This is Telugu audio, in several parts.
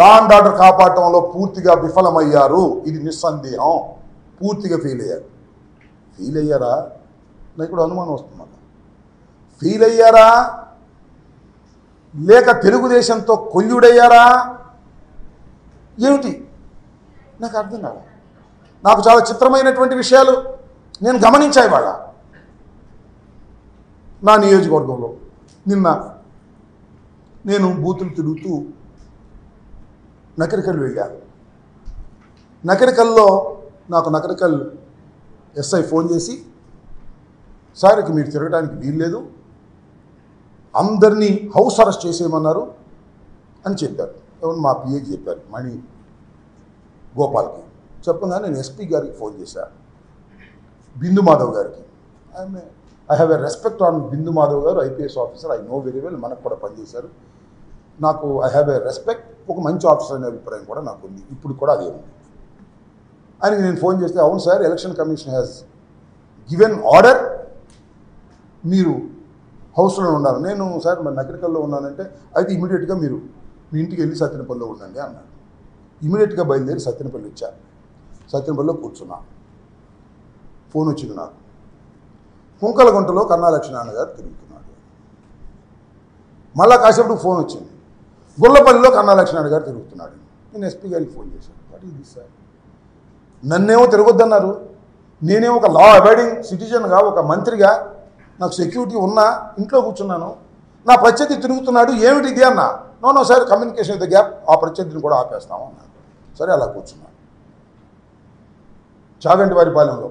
లా అండ్ ఆర్డర్ కాపాడటంలో పూర్తిగా విఫలమయ్యారు. ఇది నిస్సందేహం. పూర్తిగా ఫెయిల్ అయ్యారు. ఫెయిల్ అయ్యారా? నాకు ఇప్పుడు అనుమానం వస్తుంది. ఫెయిల్ అయ్యారా లేక తెలుగుదేశంతో కొల్లుడయ్యారా ఏమిటి నాకు అర్థం కాదు. నాకు చాలా చిత్రమైనటువంటి విషయాలు నేను గమనించాయి. వాళ్ళ నా నియోజకవర్గంలో నిన్న నేను బూతులు తిరుగుతూ నకరికల్ వెళ్ళాను. నకరికల్లో నాకు నకరికల్ ఎస్ఐ ఫోన్ చేసి, సార్ ఇక మీరు తిరగడానికి వీల్లేదు, అందరినీ హౌస్ అరెస్ట్ చేసేయమన్నారు అని చెప్పారు. ఎవరు? మా పిఏకి చెప్పారు, మణి గోపాల్కి. చెప్పగానే నేను ఎస్పీ గారికి ఫోన్ చేశాను, బిందు మాధవ్ గారికి. I have a respect on Bindu Madhav గారు, IPS officer. I know very well, మనకు కూడా పనిచేశారు. నాకు ఐ హ్యావ్ ఎ రెస్పెక్ట్, ఒక మంచి ఆఫీసర్ అనే అభిప్రాయం కూడా నాకు ఉంది, ఇప్పుడు కూడా అదే ఉంది. ఆయనకి నేను ఫోన్ చేస్తే, అవును sir, election commission has given order, మీరు హౌస్లో ఉన్నారు. నేను సార్ మరి నగరికల్లో ఉన్నానంటే, అయితే ఇమీడియట్గా మీరు మీ ఇంటికి వెళ్ళి సత్యనపల్లిలో ఉండండి అన్నాడు. ఇమీడియట్గా బయలుదేరి సత్యనపల్లి వచ్చాను. సత్యనపల్లిలో కూర్చున్నా. ఫోన్ వచ్చింది నాకు. కుంకలగుంటలో కన్నా లక్ష్మీనారాయణ గారు తిరుగుతున్నాడు. మళ్ళా కాసేపు ఫోన్ వచ్చింది, గుల్లపల్లిలో కన్నా లక్ష్మీనారాయణ గారు తిరుగుతున్నాడు. నేను ఎస్పీ గారికి ఫోన్ చేశాను, వాట్ ఈజ్ దిస్ సార్? నన్నేమో తిరగొద్దన్నారు, నేనేమో ఒక లా అబైడింగ్ సిటిజన్గా, ఒక మంత్రిగా, నాకు సెక్యూరిటీ ఉన్నా ఇంట్లో కూర్చున్నాను, నా ప్రత్యర్థి తిరుగుతున్నాడు, ఏమిటి ఇది అన్నా. No sir, communication with the gap, ఆ ప్రత్యర్థిని కూడా ఆపేస్తాము అన్నాను. సరే అలా కూర్చున్నాను. చాగంటి వారిపాలెంలో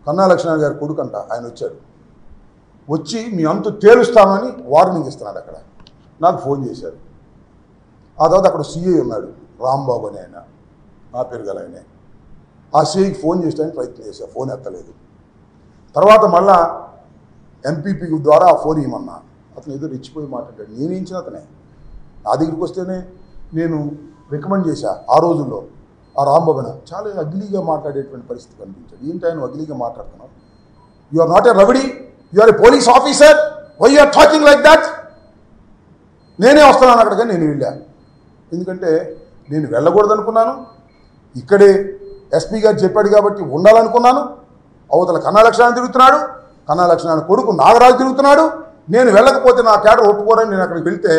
కన్నా లక్ష్మీనారాయణ గారి కొడుకంట ఆయన వచ్చాడు. వచ్చి మీ అంతు తేలుస్తామని వార్నింగ్ ఇస్తున్నాడు. అక్కడ నాకు ఫోన్ చేశారు. ఆ తర్వాత అక్కడ సిఐ ఉన్నాడు, రాంబాబు అని ఆయన, నా పేరు గల ఆయనే. ఆ సిఐకి ఫోన్ చేసేటానికి ప్రయత్నం చేశాను, ఫోన్ ఎత్తలేదు. తర్వాత మళ్ళా ఎంపీపీ ద్వారా ఆ ఫోన్ ఇవ్వమన్నా. అతను ఏదో రెచ్చిపోయి మాట్లాడాడు. నేనేం ఇచ్చిన అతనే నా దగ్గరికి వస్తేనే నేను రికమెండ్ చేశా. ఆ రోజుల్లో ఆ రాంబాబున చాలా అగ్లీగా మాట్లాడేటువంటి పరిస్థితి కనిపించాడు. ఏంటి ఆయన అగ్లీగా మాట్లాడుతున్నావు? You are not a rowdy, you are a police officer, why you are talking like that? నేనే వస్తున్నాను అక్కడికి. నేను వెళ్ళాను, ఎందుకంటే నేను వెళ్ళకూడదు అనుకున్నాను. ఇక్కడే ఎస్పీ గారు చెప్పాడు కాబట్టి ఉండాలనుకున్నాను. అవతల కన్నా లక్ష్మీనారాయణ తిరుగుతున్నాడు, కన్నా లక్ష్మీనారాయణ కొడుకు నాగరాజు తిరుగుతున్నాడు. నేను వెళ్ళకపోతే నా క్యాడర్ ఒప్పుకోరని నేను అక్కడికి వెళ్తే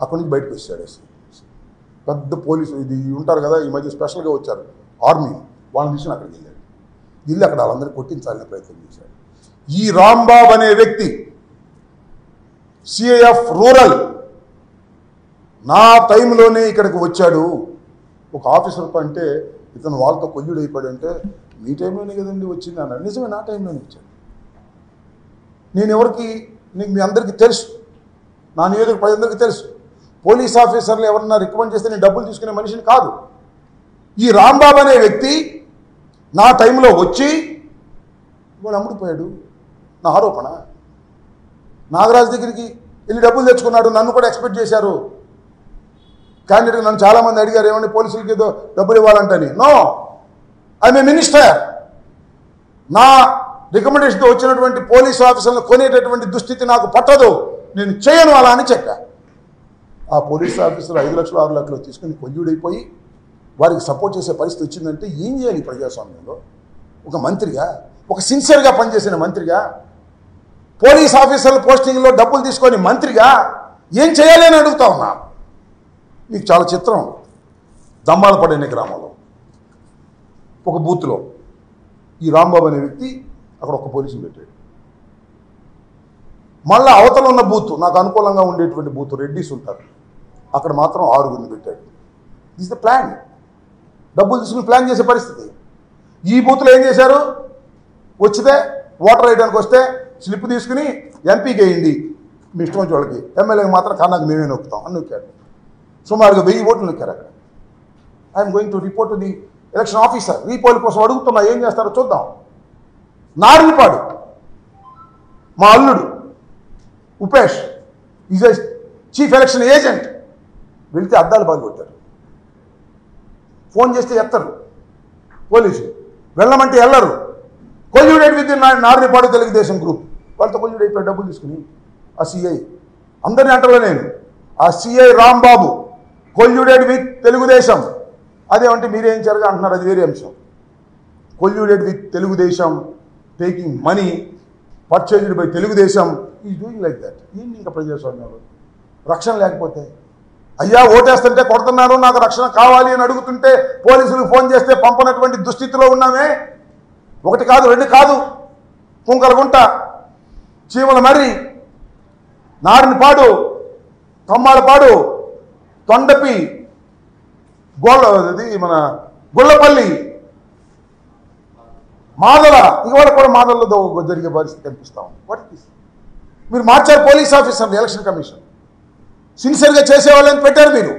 అక్కడి నుంచి బయటకు వచ్చాడు. పెద్ద పోలీసు ఇది ఉంటారు కదా, ఈ మధ్య స్పెషల్గా వచ్చారు ఆర్మీ, వాళ్ళని తీసుకుని అక్కడికి వెళ్ళాడు. వెళ్ళి అక్కడ వాళ్ళందరినీ కొట్టించాలని ప్రయత్నం చేశాడు. ఈ రాంబాబు అనే వ్యక్తి సిఐఎఫ్ రూరల్ నా టైంలోనే ఇక్కడికి వచ్చాడు. ఒక ఆఫీసర్ అంటే ఇతను వాళ్ళతో కొల్లుడు అయిపోయాడంటే, మీ టైంలోనే కదండి వచ్చింది అన్నాడు. నిజమే, నా టైంలోనే వచ్చాడు. నేను ఎవరికి, నీకు మీ అందరికీ తెలుసు, నా నియోజక ప్రజలందరికీ తెలుసు. పోలీస్ ఆఫీసర్లు ఎవరన్నా రికమెండ్ చేస్తే నేను డబ్బులు తీసుకునే మనిషిని కాదు. ఈ రాంబాబు అనే వ్యక్తి నా టైంలో వచ్చి వాడు అమ్ముడిపోయాడు. నా ఆరోపణ. నాగరాజు దగ్గరికి వెళ్ళి డబ్బులు తెచ్చుకున్నాడు. నన్ను కూడా ఎక్స్పెక్ట్ చేశారు. క్యాండిడేట్ నన్ను చాలామంది అడిగారు, ఏమంటే పోలీసులకి ఏదో డబ్బులు ఇవ్వాలంటని. No, I'm a minister. నా రికమెండేషన్తో వచ్చినటువంటి పోలీసు ఆఫీసర్లను కొనేటటువంటి దుస్థితి నాకు పట్టదు, నేను చేయను అలా అని చెప్పా. ఆ పోలీస్ ఆఫీసర్ 5 లక్షలు 6 లక్షలు తీసుకుని కొల్లుడైపోయి వారికి సపోర్ట్ చేసే పరిస్థితి వచ్చిందంటే ఏం చేయాలి ప్రజాస్వామ్యంలో? ఒక మంత్రిగా, ఒక సిన్సియర్గా పనిచేసిన మంత్రిగా, పోలీస్ ఆఫీసర్ల పోస్టింగ్లో డబ్బులు తీసుకొని మంత్రిగా ఏం చేయాలి అని అడుగుతా ఉన్నా. మీకు చాలా చిత్రం. దమ్మాలపడేనే గ్రామంలో ఒక బూత్లో ఈ రాంబాబు అనే వ్యక్తి అక్కడ ఒక పోలీసుని పెట్టాడు. మళ్ళీ అవతల ఉన్న బూత్, నాకు అనుకూలంగా ఉండేటువంటి బూత్, రెడ్డీస్ ఉంటారు, అక్కడ మాత్రం 6గురిని పెట్టాడు. This the plan. డబ్బులు తీసుకుని ప్లాన్ చేసే పరిస్థితి. ఈ బూత్లో ఏం చేశారు? వచ్చితే ఓటర్ వేయడానికి వస్తే స్లిప్ తీసుకుని ఎంపీకి వేయండి మీ ఇష్టం వచ్చే వాళ్ళకి, ఎమ్మెల్యేకి మాత్రం కన్నాకు మేమే నొక్కుతాం అని నొక్కాడు. సుమారుగా 1000 ఓట్లు నొక్కారు అక్కడ. I'm going to report to the election officer. Repoll కోసం అడుగుతున్నా, ఏం చేస్తారో చూద్దాం. నారిపాడు మా అల్లుడు Upesh is a chief election agent. వెళితే అద్దాలు బాగుకొట్టారు. ఫోన్ చేస్తే ఎత్తరు పోలీసులు, వెళ్ళమంటే వెళ్ళరు. కొల్యూడెడ్ విత్ నారిపాడు తెలుగుదేశం గ్రూప్, వాళ్ళతో కొల్యూడ్ అయిపోయి డబ్బులు తీసుకుని. ఆ సిఐ అందరినీ అంటలే నేను, ఆ CI Rambabu colluded with Telugu Desam. అదేమంటే మీరేం జరగా అంటున్నారు, అది వేరే అంశం. Colluded with Telugu Desam, taking money purchased by Telugu Desam, is doing like that. ఏంటి ఇంకా ప్రజాస్వామ్యంలో రక్షణ లేకపోతే? అయ్యా ఓటేస్తుంటే కొడుతున్నాను, నాకు రక్షణ కావాలి అని అడుగుతుంటే పోలీసులకు ఫోన్ చేస్తే పంపనటువంటి దుస్థితిలో ఉన్నామే. ఒకటి కాదు, రెండు కాదు, కుంకలగుంట, చీమల మర్రి, నారినపాడు, కమ్మాలపాడు, తొండపి, మన గుళ్ళపల్లి, మాదల, ఇవాళ కూడా మాదల్లో జరిగే పరిస్థితి కనిపిస్తా ఉంది. వాట్ ఇస్ మీరు మార్చారు పోలీస్ ఆఫీసర్లు, ఎలక్షన్ కమిషన్ సిన్సియర్గా చేసేవాళ్ళని పెట్టారు మీరు.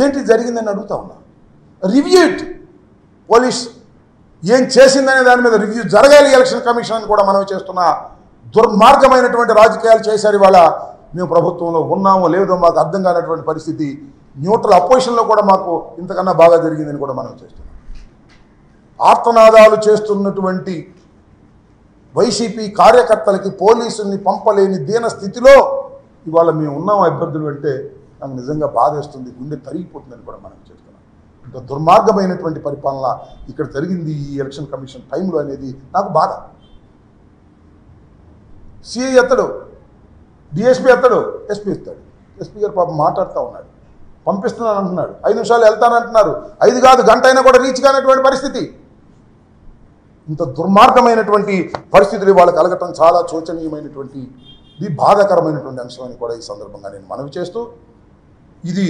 ఏంటి జరిగిందని అడుగుతా ఉన్నా. Review it. పోలీస్ ఏం చేసిందనే దాని మీద రివ్యూ జరగాలి ఎలక్షన్ కమిషన్ అని కూడా మనం చేస్తున్న దుర్మార్గమైనటువంటి రాజకీయాలు చేశారు. ఇవాళ మేము ప్రభుత్వంలో ఉన్నామో లేదో మాకు అర్థం కానటువంటి పరిస్థితి. న్యూట్రల్ అపోజిషన్లో కూడా మాకు ఇంతకన్నా బాగా జరిగిందని కూడా మనం చేస్తున్నాం. ఆర్తనాదాలు చేస్తున్నటువంటి వైసీపీ కార్యకర్తలకి పోలీసుల్ని పంపలేని దీన స్థితిలో ఇవాళ మేము ఉన్నాం అభ్యర్థులు అంటే నాకు నిజంగా బాధేస్తుంది, గుండె తరిగిపోతుందని కూడా మనం చేస్తున్నాం. ఇంత దుర్మార్గమైనటువంటి పరిపాలన ఇక్కడ జరిగింది ఈ ఎలక్షన్ కమిషన్ టైంలో అనేది నాకు బాధ. సిఐ ఎత్తడు, డిఎస్పీ ఎత్తడు, ఎస్పీ ఎత్తాడు. ఎస్పీ గారు పాపం మాట్లాడుతూ ఉన్నాడు, పంపిస్తున్నాను అంటున్నాడు, 5 నిమిషాలు వెళ్తానంటున్నారు, 5 కాదు గంట అయినా కూడా రీచ్ కానటువంటి పరిస్థితి. ఇంత దుర్మార్గమైనటువంటి పరిస్థితులు ఇవాళ కలగటం చాలా శోచనీయమైనటువంటి, ఇది బాధాకరమైనటువంటి అంశం అని కూడా ఈ సందర్భంగా నేను మనవి చేస్తూ, ఇది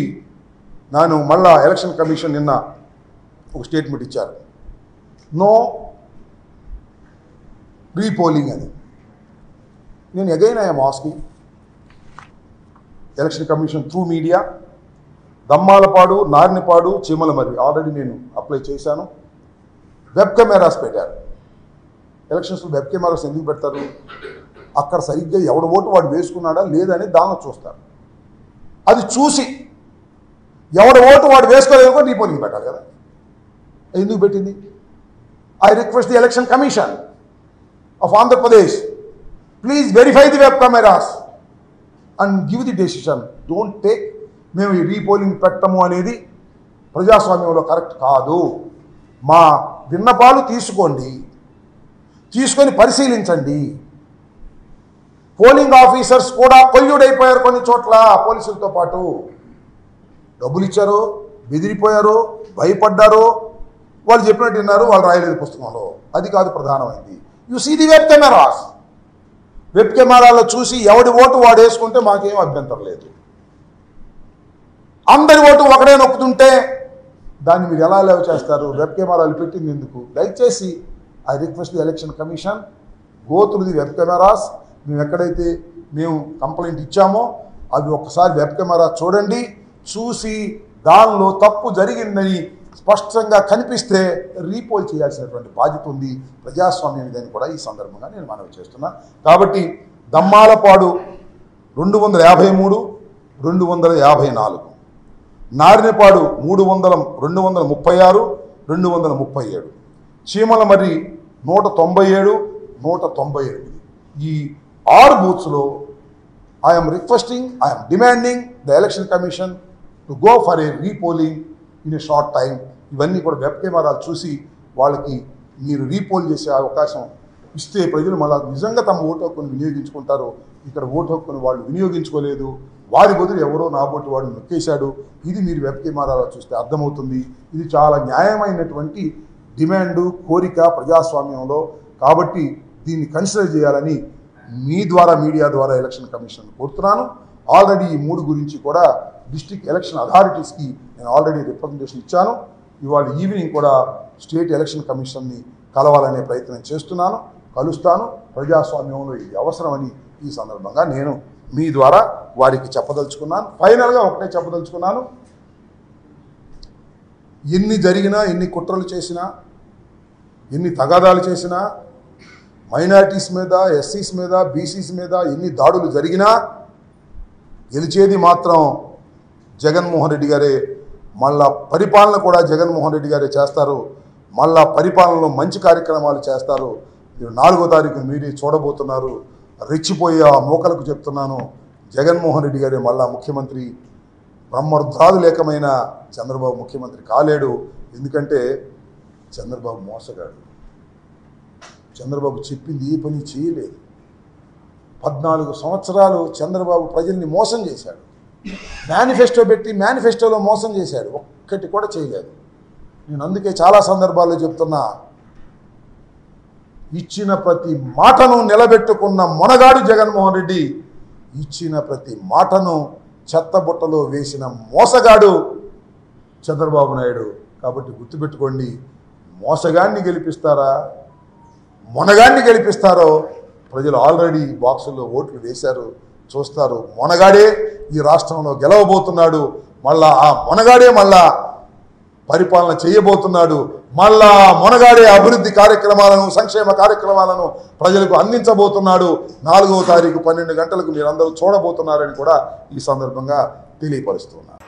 నేను మళ్ళా ఎలక్షన్ కమిషన్ నిన్న ఒక స్టేట్మెంట్ ఇచ్చారు, నో రీపోలింగ్ అని. నేను again I'm asking election commission through media, Dammalapadu, Narinapadu, Cheemalamarri already నేను అప్లై చేశాను. వెబ్ కెమెరాస్ పెట్టారు. ఎలక్షన్స్లో వెబ్ కెమెరాస్ ఎందుకు పెడతారు? అక్కడ సరిగ్గా ఎవడ ఓటు వాడు వేసుకున్నాడా లేదని దానిలో చూస్తారు. అది చూసి ఎవడ ఓటు వాడు వేసుకోలేదు రీపోలింగ్ పెట్టాలి కదా. ఎందుకు పెట్టింది? I request the election commission of Andhra Pradesh, please verify the web cameras and give the decision. Don't take మేము ఈ రీపోలింగ్ పెట్టము అనేది ప్రజాస్వామ్యంలో కరెక్ట్ కాదు. మా విన్నపాలు తీసుకోండి, తీసుకొని పరిశీలించండి. పోలింగ్ ఆఫీసర్స్ కూడా కొల్యూడైపోయారు కొన్ని చోట్ల పోలీసులతో పాటు. డబ్బులు ఇచ్చారు, బెదిరిపోయారు, భయపడ్డారు, వాళ్ళు చెప్పినట్టు విన్నారు, వాళ్ళు రాయలేదు పుస్తకంలో. అది కాదు ప్రధానమైంది. You see the web cameras. Web కెమెరాలో చూసి ఎవడి ఓటు వాడు వేసుకుంటే మాకేం అభ్యంతరం లేదు. అందరి ఓటు ఒకడే నొక్కుతుంటే దాన్ని మీరు ఎలా లేవ చేస్తారు? వెబ్ కెమెరాలు పెట్టింది ఎందుకు? దయచేసి I request the election commission, go through the web cameras. మేము ఎక్కడైతే మేము కంప్లైంట్ ఇచ్చామో అవి ఒక్కసారి వెబ్ కెమెరా చూడండి. చూసి దానిలో తప్పు జరిగిందని స్పష్టంగా కనిపిస్తే రీపోల్ చేయాల్సినటువంటి బాధ్యత ఉంది ప్రజాస్వామ్యం ఇదని కూడా ఈ సందర్భంగా నేను మనవి చేస్తున్నా. కాబట్టి దమ్మాలపాడు 253, 254, నారినపాడు 236, 237, చీమలమర్రి 197, 198. ఈ 6 బూత్స్లో I'm requesting, I'm demanding the election commission to go for a repolling in a short time. ఇవన్నీ కూడా వెబ్ కెమెరాలు చూసి వాళ్ళకి మీరు రీపోల్ చేసే అవకాశం ఇస్తే ప్రజలు మళ్ళీ నిజంగా తమ ఓటు హక్కును వినియోగించుకుంటారు. ఇక్కడ ఓటు హక్కును వాళ్ళు వినియోగించుకోలేదు, వారి బదులు ఎవరో నా ఓటు వాడు నొక్కేశాడు. ఇది మీరు వెబ్ కెమెరాలో చూస్తే అర్థమవుతుంది. ఇది చాలా న్యాయమైనటువంటి డిమాండు, కోరిక ప్రజాస్వామ్యంలో. కాబట్టి దీన్ని కన్సిడర్ చేయాలని మీ ద్వారా, మీడియా ద్వారా ఎలక్షన్ కమిషన్ కోరుతున్నాను. ఆల్రెడీ ఈ 3 గురించి కూడా డిస్ట్రిక్ట్ ఎలక్షన్ అథారిటీస్కి నేను ఆల్రెడీ రిప్రజెంటేషన్ ఇచ్చాను. ఇవాళ ఈవినింగ్ కూడా స్టేట్ ఎలక్షన్ కమిషన్ని కలవాలనే ప్రయత్నం చేస్తున్నాను, కలుస్తాను. ప్రజాస్వామ్యంలో ఇది అవసరమని ఈ సందర్భంగా నేను మీ ద్వారా వారికి చెప్పదలుచుకున్నాను. ఫైనల్గా ఒకటే చెప్పదలుచుకున్నాను, ఎన్ని జరిగినా, ఎన్ని కుట్రలు చేసినా, ఎన్ని తగాదాలు చేసినా, మైనారిటీస్ మీద, ఎస్సీస్ మీద, బీసీస్ మీద ఎన్ని దాడులు జరిగినా గెలిచేది మాత్రం జగన్మోహన్ రెడ్డి గారే. మళ్ళా పరిపాలన కూడా జగన్మోహన్ రెడ్డి గారే చేస్తారు. మళ్ళా పరిపాలనలో మంచి కార్యక్రమాలు చేస్తారు. 4వ తారీఖు మీరే చూడబోతున్నారు. రెచ్చిపోయి ఆ మోకలకు చెప్తున్నాను, జగన్మోహన్ రెడ్డి గారే మళ్ళా ముఖ్యమంత్రి బ్రహ్మరుద్రాదులేకమైన చంద్రబాబు ముఖ్యమంత్రి కాలేడు. ఎందుకంటే చంద్రబాబు మోసగాడు. చంద్రబాబు చెప్పింది ఏ పని చేయలేదు. 14 సంవత్సరాలు చంద్రబాబు ప్రజల్ని మోసం చేశాడు. మేనిఫెస్టో పెట్టి మేనిఫెస్టోలో మోసం చేశాడు. ఒక్కటి కూడా చేయలేదు. నేను అందుకే చాలా సందర్భాల్లో చెప్తున్నా, ఇచ్చిన ప్రతి మాటను నిలబెట్టుకున్న మొనగాడు జగన్మోహన్ రెడ్డి, ఇచ్చిన ప్రతి మాటను చెత్తబుట్టలో వేసిన మోసగాడు చంద్రబాబు నాయుడు. కాబట్టి గుర్తుపెట్టుకోండి, మోసగాన్ని గెలిపిస్తారా మొనగాన్ని గెలిపిస్తారో ప్రజలు ఆల్రెడీ బాక్సుల్లో ఓట్లు వేశారు, చూస్తారు. మొనగాడే ఈ రాష్ట్రంలో గెలవబోతున్నాడు. మళ్ళా ఆ మొనగాడే మళ్ళా పరిపాలన చేయబోతున్నాడు. మళ్ళా మొనగాడే అభివృద్ధి కార్యక్రమాలను, సంక్షేమ కార్యక్రమాలను ప్రజలకు అందించబోతున్నాడు. 4వ తారీఖు 12 గంటలకు మీరందరూ చూడబోతున్నారని కూడా ఈ సందర్భంగా తెలియపరుస్తున్నారు.